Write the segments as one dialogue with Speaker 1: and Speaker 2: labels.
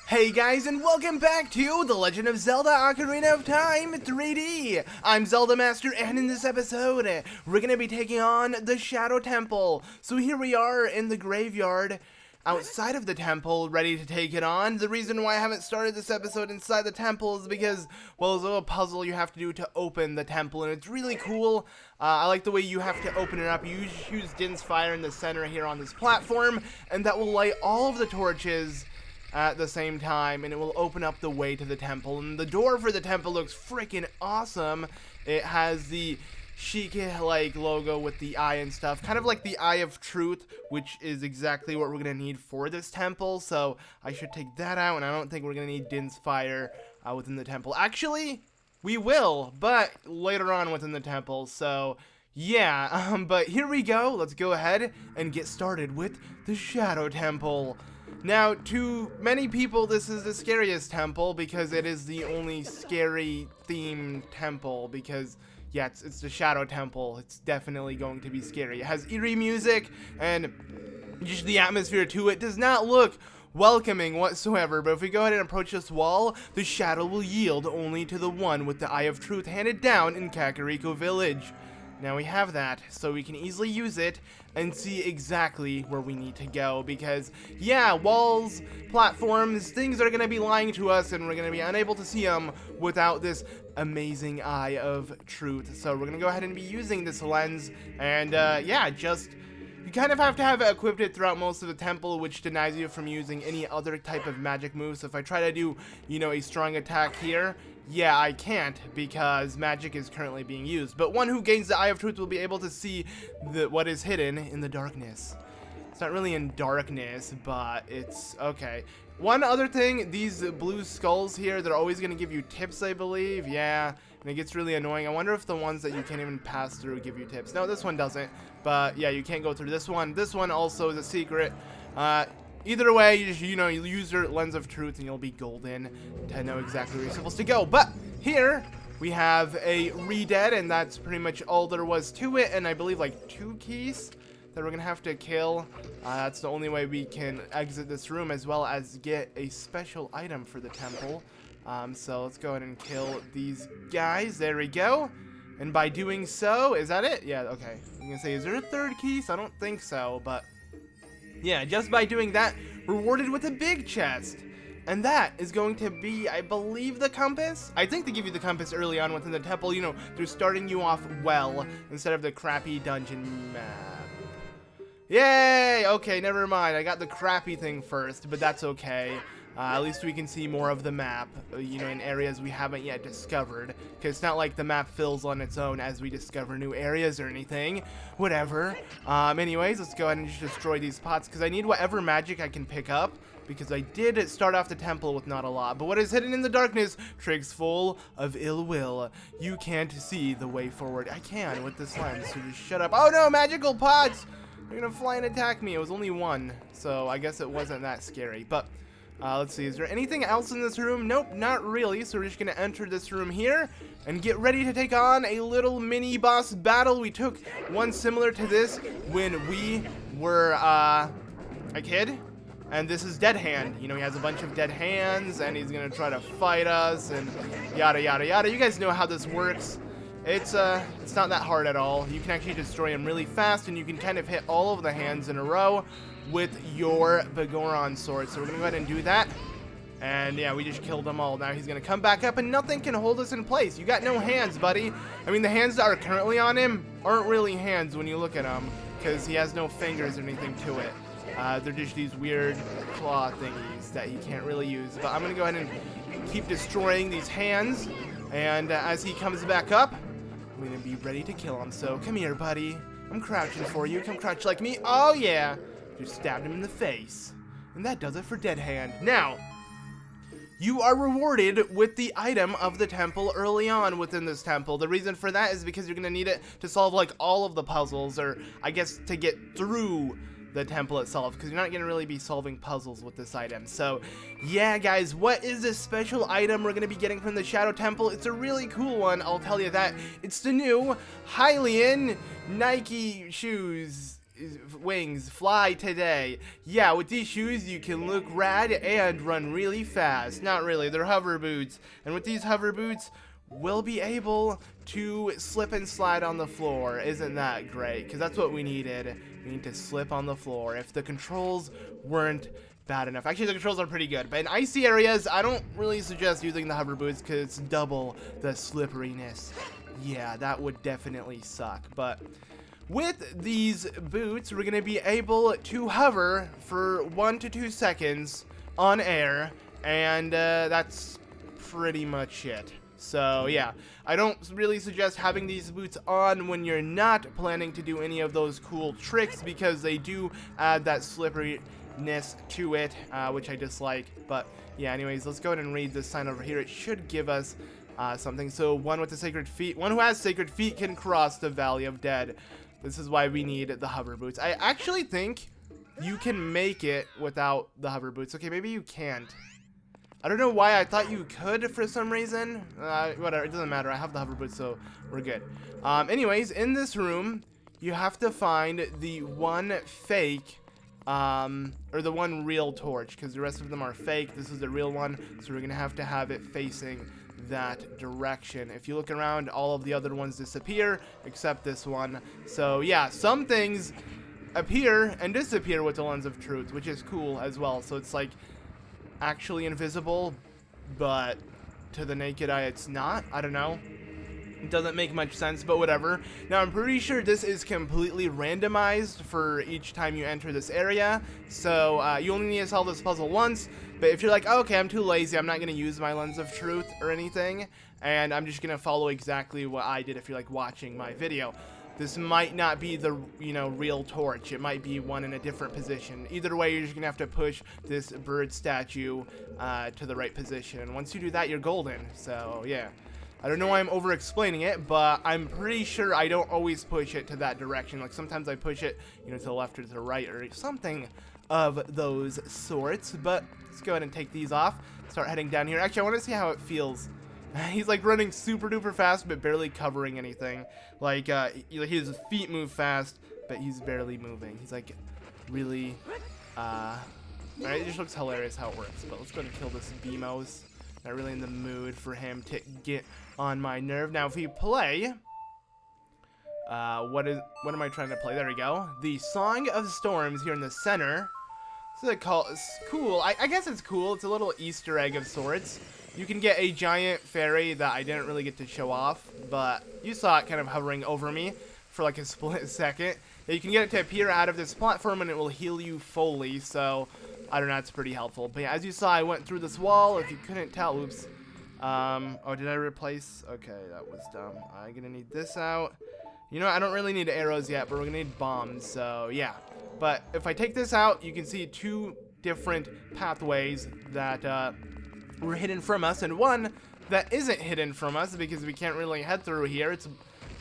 Speaker 1: Hey guys, and welcome back to The Legend of Zelda Ocarina of Time 3D! I'm ZeldaMaster, and in this episode, we're gonna be taking on the Shadow Temple. So here we are in the graveyard, outside of the temple, ready to take it on. The reason why I haven't started this episode inside the temple is because, well, there's a little puzzle you have to do to open the temple, and it's really cool. I like the way you have to open it up. You use Din's Fire in the center here on this platform, and that will light all of the torches at the same time, and it will open up the way to the temple. And the door for the temple looks freaking awesome. It has the Sheikah-like logo with the eye and stuff, kind of like the Eye of Truth, which is exactly what we're gonna need for this temple. So I should take that out, and I don't think we're gonna need Din's Fire within the temple. Actually, we will, but later on within the temple. So yeah, but here we go. Let's go ahead and get started with the Shadow Temple. Now, to many people, this is the scariest temple because it is the only scary themed temple because, yeah, it's the Shadow Temple. It's definitely going to be scary. It has eerie music, and just the atmosphere to it does not look welcoming whatsoever. But if we go ahead and approach this wall, the shadow will yield only to the one with the Eye of Truth handed down in Kakariko Village. Now we have that, so we can easily use it and see exactly where we need to go, because, yeah, walls, platforms, things are going to be lying to us, and we're going to be unable to see them without this amazing Eye of Truth. So we're going to go ahead and be using this lens, and, yeah, just, you kind of have to have it equipped throughout most of the temple, which denies you from using any other type of magic moves. So if I try to do, you know, a strong attack here, yeah, I can't because magic is currently being used. But one who gains the Eye of Truth will be able to see what is hidden in the darkness. It's not really in darkness, but it's okay. One other thing, these blue skulls here, they're always going to give you tips, I believe. Yeah, and it gets really annoying. I wonder if the ones that you can't even pass through give you tips. No, this one doesn't. But yeah, you can't go through this one. This one also is a secret. Either way, you use your Lens of Truth and you'll be golden to know exactly where you're supposed to go. But here we have a Redead, and that's pretty much all there was to it. And I believe like 2 keys that we're gonna have to kill. That's the only way we can exit this room, as well as get a special item for the temple. So let's go ahead and kill these guys. There we go. And by doing so, is that it? Yeah, okay. I'm gonna say, is there a 3rd key? So I don't think so, but yeah, just by doing that, rewarded with a big chest. And that is going to be, I believe, the compass? I think they give you the compass early on within the temple. You know, they're starting you off well instead of the crappy dungeon map. Yay! Okay, never mind. I got the crappy thing first, but that's okay. At least we can see more of the map, you know, in areas we haven't yet discovered. Because it's not like the map fills on its own as we discover new areas or anything. Whatever. Anyways, let's go ahead and just destroy these pots, because I need whatever magic I can pick up. Because I did start off the temple with not a lot. But what is hidden in the darkness, tricks full of ill will. You can't see the way forward. I can with this lens, so just shut up. Oh no, magical pots! They're gonna fly and attack me. It was only 1, so I guess it wasn't that scary. But let's see, is there anything else in this room? Nope, not really. So we're just gonna enter this room here and get ready to take on a little mini boss battle. We took one similar to this when we were a kid. And this is Dead Hand. You know, he has a bunch of dead hands, and he's gonna try to fight us, and yada yada yada. You guys know how this works. It's not that hard at all. You can actually destroy him really fast, and you can kind of hit all of the hands in a row with your Begoron sword. So we're gonna go ahead and do that. And yeah, we just killed them all. Now he's gonna come back up, and nothing can hold us in place. You got no hands, buddy. I mean, the hands that are currently on him aren't really hands when you look at them, because he has no fingers or anything to it. They're just these weird claw thingies that he can't really use. But I'm gonna go ahead and keep destroying these hands. And as he comes back up, I'm gonna be ready to kill him. So come here, buddy. I'm crouching for you. Come crouch like me. Oh yeah. Just stabbed him in the face. And that does it for Dead Hand. Now, you are rewarded with the item of the temple early on within this temple. The reason for that is because you're gonna need it to solve like all of the puzzles, or I guess to get through the temple itself, because you're not going to really be solving puzzles with this item. So yeah, guys, what is this special item we're going to be getting from the Shadow Temple? It's a really cool one, I'll tell you that. It's the new Hylian Nike shoes. wings, fly today. Yeah, with these shoes you can look rad and run really fast. Not really, they're hover boots. And with these hover boots, we'll be able to slip and slide on the floor. Isn't that great? Because that's what we needed. We need to slip on the floor. If the controls weren't bad enough. Actually, the controls are pretty good. But in icy areas, I don't really suggest using the hover boots because it's double the slipperiness. Yeah, that would definitely suck. But with these boots, we're going to be able to hover for 1 to 2 seconds on air. And that's pretty much it. So yeah, I don't really suggest having these boots on when you're not planning to do any of those cool tricks because they do add that slipperiness to it, which I dislike. But yeah, anyways, let's go ahead and read this sign over here. It should give us something. So one with the sacred feet, one who has sacred feet can cross the Valley of Dead. This is why we need the hover boots. I actually think you can make it without the hover boots. Okay, maybe you can't. I don't know why I thought you could for some reason. Whatever, it doesn't matter. I have the hover boots, so we're good. Anyways, in this room, you have to find the one fake, or the one real torch, because the rest of them are fake. This is the real one, so we're going to have it facing that direction. If you look around, all of the other ones disappear, except this one. So yeah, some things appear and disappear with the lens of truth, which is cool as well. So it's like actually invisible, but to the naked eye it's not. I don't know, it doesn't make much sense, but whatever. Now I'm pretty sure this is completely randomized for each time you enter this area, so you only need to solve this puzzle once. But if you're like, oh, okay, I'm too lazy, I'm not gonna use my lens of truth or anything, and I'm just gonna follow exactly what I did, if you're like watching my video, this might not be the, real torch. It might be one in a different position. Either way, you're just gonna have to push this bird statue to the right position. And once you do that, you're golden. So yeah, I don't know why I'm over explaining it, but I'm pretty sure I don't always push it to that direction. Like sometimes I push it, to the left or to the right or something of those sorts. But let's go ahead and take these off. Start heading down here. Actually, I want to see how it feels. He's like running super duper fast, but barely covering anything. Like his feet move fast, but he's barely moving. He's like really, alright, it just looks hilarious how it works. But let's go ahead and kill this Beamos. Not really in the mood for him to get on my nerve. Now, if we play, what am I trying to play? There we go. The Song of Storms here in the center. This is it's cool. I guess it's cool. It's a little Easter egg of sorts. You can get a giant fairy that I didn't really get to show off, but you saw it kind of hovering over me for like a split second. You can get it to appear out of this platform and it will heal you fully, so I don't know, it's pretty helpful. But yeah, as you saw, I went through this wall. If you couldn't tell, oops. Oh, did I replace? Okay, that was dumb. I'm gonna need this out. I don't really need arrows yet, but we're gonna need bombs, so yeah. But if I take this out, you can see 2 different pathways that were hidden from us, and one that isn't hidden from us because we can't really head through here. It's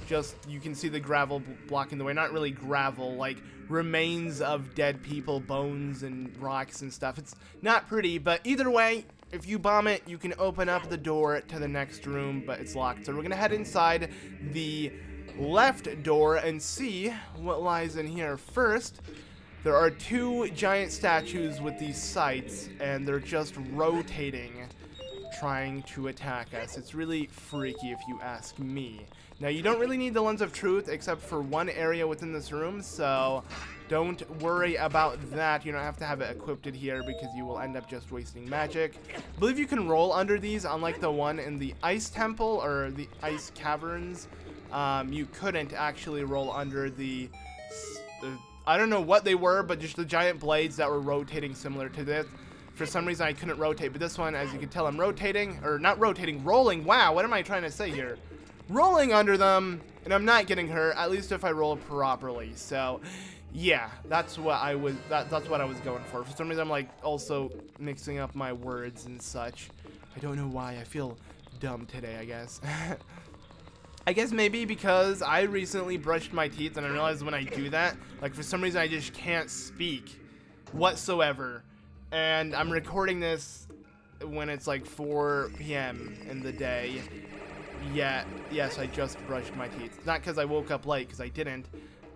Speaker 1: just, you can see the gravel blocking the way. Not really gravel, like remains of dead people, bones and rocks and stuff. It's not pretty, but either way, if you bomb it, you can open up the door to the next room, but it's locked. So we're gonna head inside the left door and see what lies in here. First, there are 2 giant statues with these sights, and they're just rotating, trying to attack us. It's really freaky if you ask me. Now, you don't really need the Lens of Truth except for one area within this room, so don't worry about that. You don't have to have it equipped here because you will end up just wasting magic. I believe you can roll under these, unlike the one in the Ice Temple or the Ice Caverns. You couldn't actually roll under the I don't know what they were, but just the giant blades that were rotating similar to this. For some reason, I couldn't rotate, but this one, as you can tell, I'm rotating, or not rotating, rolling. Wow, what am I trying to say here? Rolling under them, and I'm not getting hurt, at least if I roll properly. So, yeah, that's what I was going for. For some reason, I'm like also mixing up my words and such. I don't know why. I feel dumb today, I guess. I guess maybe because I recently brushed my teeth and I realized when I do that, like for some reason I just can't speak whatsoever. And I'm recording this when it's like 4 p.m. in the day. Yeah, yes, I just brushed my teeth. Not because I woke up late, because I didn't.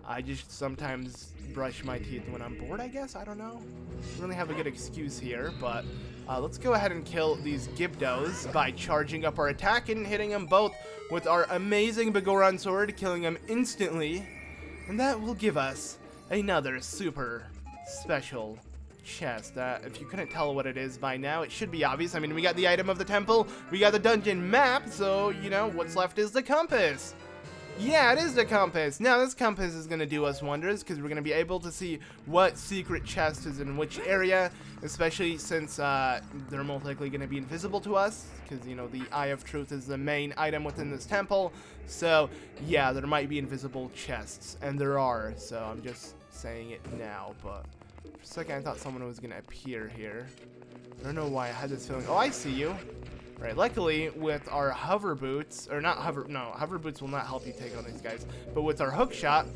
Speaker 1: I just sometimes brush my teeth when I'm bored, I guess. I don't know. Don't really have a good excuse here, but let's go ahead and kill these Gibdos by charging up our attack and hitting them both with our amazing Begoron sword, killing them instantly. And that will give us another super special chest. If you couldn't tell what it is by now, it should be obvious. I mean, we got the item of the temple, we got the dungeon map, so, you know, what's left is the compass. Yeah, it is the compass. Now, this compass is going to do us wonders because we're going to be able to see what secret chest is in which area, especially since they're most likely going to be invisible to us because, you know, the Eye of Truth is the main item within this temple. So, yeah, there might be invisible chests, and there are, so I'm just saying it now, but for a second I thought someone was going to appear here. I don't know why I had this feeling. Oh, I see you. Right, luckily with our hover boots, or not hover, no, hover boots will not help you take on these guys, but with our hook shot,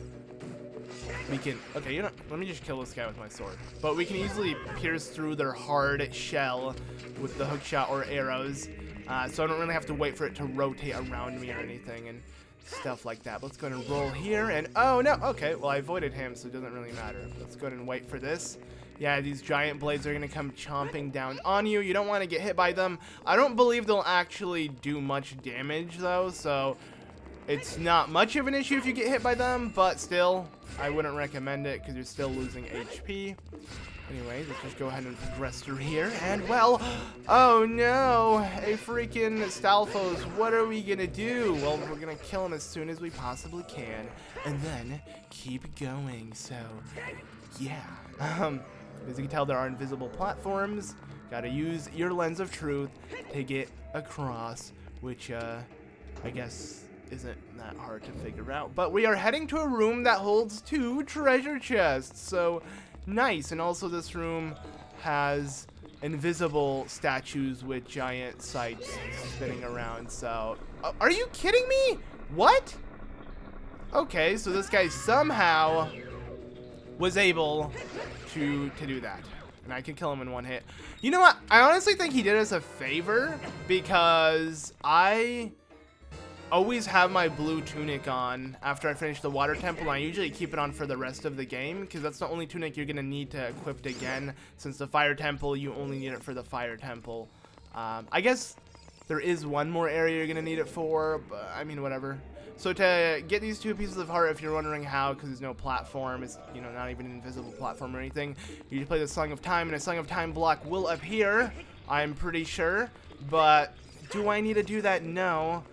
Speaker 1: we can, okay, you know, let me just kill this guy with my sword. But we can easily pierce through their hard shell with the hook shot or arrows, so I don't really have to wait for it to rotate around me or anything and stuff like that. Let's go ahead and roll here, and oh no, okay, well I avoided him, so it doesn't really matter. Let's go ahead and wait for this. Yeah, these giant blades are going to come chomping down on you. You don't want to get hit by them. I don't believe they'll actually do much damage, though, so it's not much of an issue if you get hit by them, but still, I wouldn't recommend it because you're still losing HP. Anyway, let's just go ahead and progress through here, and well, oh no, a freaking Stalfos, what are we going to do? Well, we're going to kill him as soon as we possibly can, and then keep going, so yeah. As you can tell, there are invisible platforms. Gotta use your lens of truth to get across, which I guess isn't that hard to figure out. But we are heading to a room that holds 2 treasure chests, so nice. And also this room has invisible statues with giant sights spinning around, so are you kidding me? What? Okay, so this guy somehow was able to do that, and I could kill him in one hit. You know what? I honestly think he did us a favor because I always have my blue tunic on after I finish the water temple, and I usually keep it on for the rest of the game because that's the only tunic you're gonna need to equip again, since the fire temple you only need it for the fire temple. I guess there is one more area you're gonna need it for, but I mean, whatever. So to get these 2 pieces of heart, if you're wondering how, because there's no platform, it's, you know, not even an invisible platform or anything, you just play the Song of Time, and a Song of Time block will appear, I'm pretty sure. But do I need to do that? No.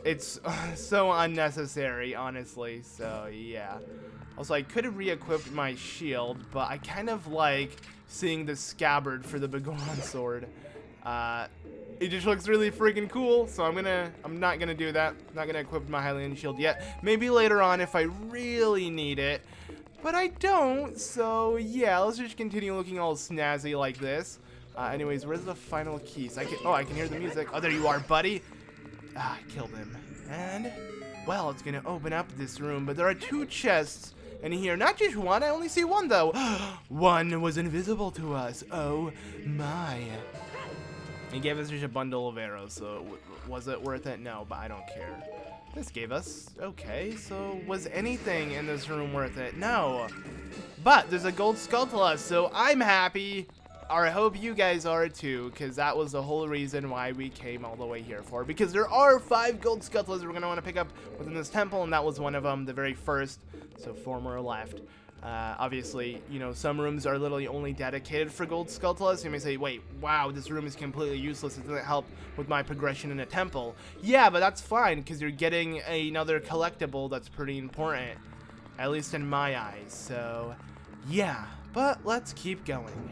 Speaker 1: It's so unnecessary, honestly, so yeah. Also, I could have re-equipped my shield, but I kind of like seeing the scabbard for the Begoron sword. It just looks really freaking cool, so I'm not gonna do that. Not gonna equip my Hylian shield yet. Maybe later on if I really need it, but I don't, so yeah, let's just continue looking all snazzy like this. Anyways, where's the final keys? I can hear the music. Oh, there you are, buddy. I killed him. And, well, it's gonna open up this room, but there are 2 chests in here. Not just one, I only see one, though. One was invisible to us. Oh, my. He gave us just a bundle of arrows, so was it worth it? No, but I don't care. This gave us, okay, so was anything in this room worth it? No. But there's a gold Skulltula, so I'm happy. Or I hope you guys are too, because that was the whole reason why we came all the way here for. Because there are 5 gold Skulltulas we're going to want to pick up within this temple, and that was one of them, the very first, so 4 more left. Obviously, you know, some rooms are literally only dedicated for gold Skulltulas. You may say, wait, wow, this room is completely useless. It doesn't help with my progression in a temple. Yeah, but that's fine, because you're getting another collectible that's pretty important, at least in my eyes. So, yeah, but let's keep going.